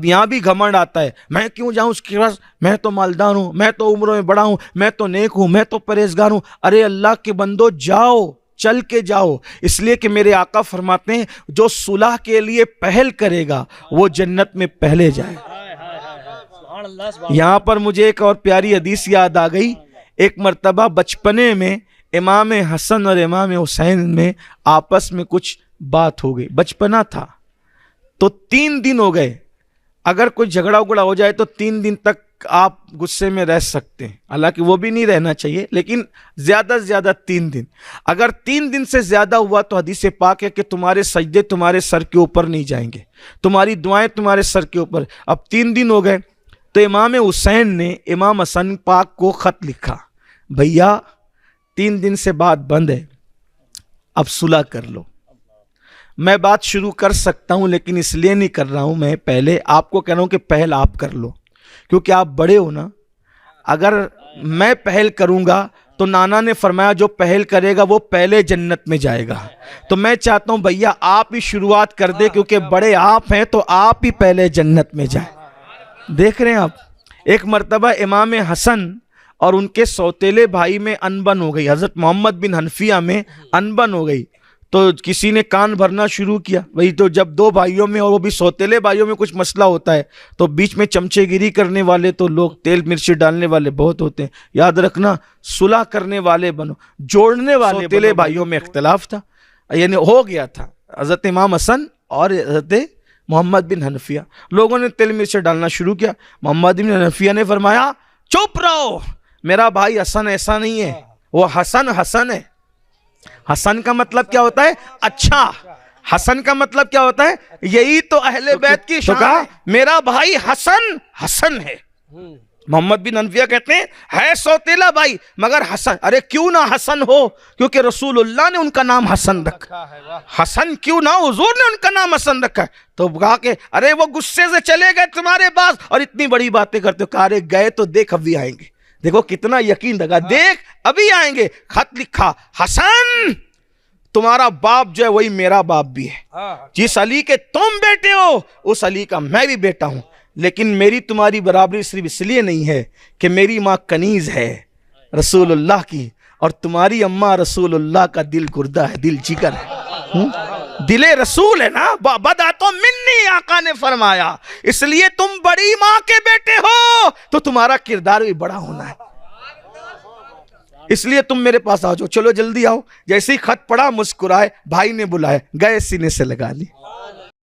اب یہاں بھی گھمنڈ آتا ہے، میں کیوں جاؤں اس کے پاس، میں تو مالدار ہوں، میں تو عمروں میں بڑا ہوں، میں تو نیک ہوں، میں تو پرہیزگار ہوں۔ ارے اللہ کے بندو جاؤ، چل کے جاؤ، اس لیے کہ میرے آقا فرماتے ہیں جو صلح کے لیے پہل کرے گا وہ جنت میں پہلے جائے۔ یہاں پر مجھے ایک اور پیاری حدیث یاد آ گئی۔ ایک مرتبہ بچپنے میں امام حسن اور امام حسین میں آپس میں کچھ بات ہو گئی، بچپنا تھا تو 3 دن ہو گئے۔ اگر کوئی جھگڑا اگڑا ہو جائے تو 3 دن تک آپ غصے میں رہ سکتے ہیں، حالانکہ وہ بھی نہیں رہنا چاہیے، لیکن زیادہ سے زیادہ 3 دن۔ اگر 3 دن سے زیادہ ہوا تو حدیث پاک ہے کہ تمہارے سجدے تمہارے سر کے اوپر نہیں جائیں گے، تمہاری دعائیں تمہارے سر کے اوپر۔ اب 3 دن ہو گئے تو امام حسین نے امام حسن پاک کو خط لکھا، بھیا 3 دن سے بات بند ہے، اب صلح کر لو۔ میں بات شروع کر سکتا ہوں لیکن اس لیے نہیں کر رہا ہوں، میں پہلے آپ کو کہہ رہا ہوں کہ پہل آپ کر لو، کیونکہ آپ بڑے ہو نا۔ اگر میں پہل کروں گا تو نانا نے فرمایا جو پہل کرے گا وہ پہلے جنت میں جائے گا، تو میں چاہتا ہوں بھیا آپ ہی شروعات کر دے، کیونکہ بڑے آپ ہیں تو آپ ہی پہلے جنت میں جائیں۔ دیکھ رہے ہیں آپ، ایک مرتبہ امام حسن اور ان کے سوتیلے بھائی میں انبن ہو گئی، حضرت محمد بن حنفیہ میں انبن ہو گئی، تو کسی نے کان بھرنا شروع کیا۔ وہی تو جب 2 بھائیوں میں اور وہ بھی سوتیلے بھائیوں میں کچھ مسئلہ ہوتا ہے تو بیچ میں چمچے گیری کرنے والے تو لوگ تیل مرچی ڈالنے والے بہت ہوتے ہیں۔ یاد رکھنا صلح کرنے والے بنو، جوڑنے والے۔ سوتیلے بھائیوں میں اختلاف تھا، یعنی ہو گیا تھا حضرت امام حسن اور حضرت محمد بن حنفیہ، لوگوں نے تیل مرچی ڈالنا شروع کیا۔ محمد بن حنفیہ نے فرمایا چپ رہو، میرا بھائی حسن ایسا نہیں ہے، وہ حسن حسن ہے۔ حسن کا مطلب کیا ہوتا ہے؟ اچھا۔ حسن کا مطلب کیا ہوتا ہے؟ یہی تو اہل بیت کی شان ہے، میرا بھائی حسن حسن ہے۔ محمد بن حنفیہ کہتے ہیں ہے سوتیلا بھائی مگر حسن۔ ارے کیوں نہ حسن ہو، کیونکہ رسول اللہ نے ان کا نام حسن رکھا۔ حسن کیوں نہ، حضور نے ان کا نام حسن رکھا ہے۔ تو کہا کہ ارے وہ غصے سے چلے گئے تمہارے پاس اور اتنی بڑی باتیں کرتے ہو۔ کہا ارے گئے تو دیکھ اب بھی آئیں گے، دیکھو کتنا یقین لگا، دیکھ ابھی آئیں گے۔ خط لکھا، حسن تمہارا باپ جو ہے وہی میرا باپ بھی ہے، جس علی کے تم بیٹے ہو اس علی کا میں بھی بیٹا ہوں، لیکن میری تمہاری برابری صرف اس لیے نہیں ہے کہ میری ماں کنیز ہے رسول اللہ کی اور تمہاری اماں رسول اللہ کا دل گردہ ہے، دل جگر ہے، دل رسول ہے نا، بدا تو منی آقا نے فرمایا، اس لیے تم بڑی ماں کے بیٹے ہو تو تمہارا کردار بھی بڑا ہونا ہے، اس لیے تم میرے پاس آ جاؤ، چلو جلدی آؤ۔ جیسے ہی خط پڑھا مسکرائے، بھائی نے بلائے، گئے سینے سے لگا لی۔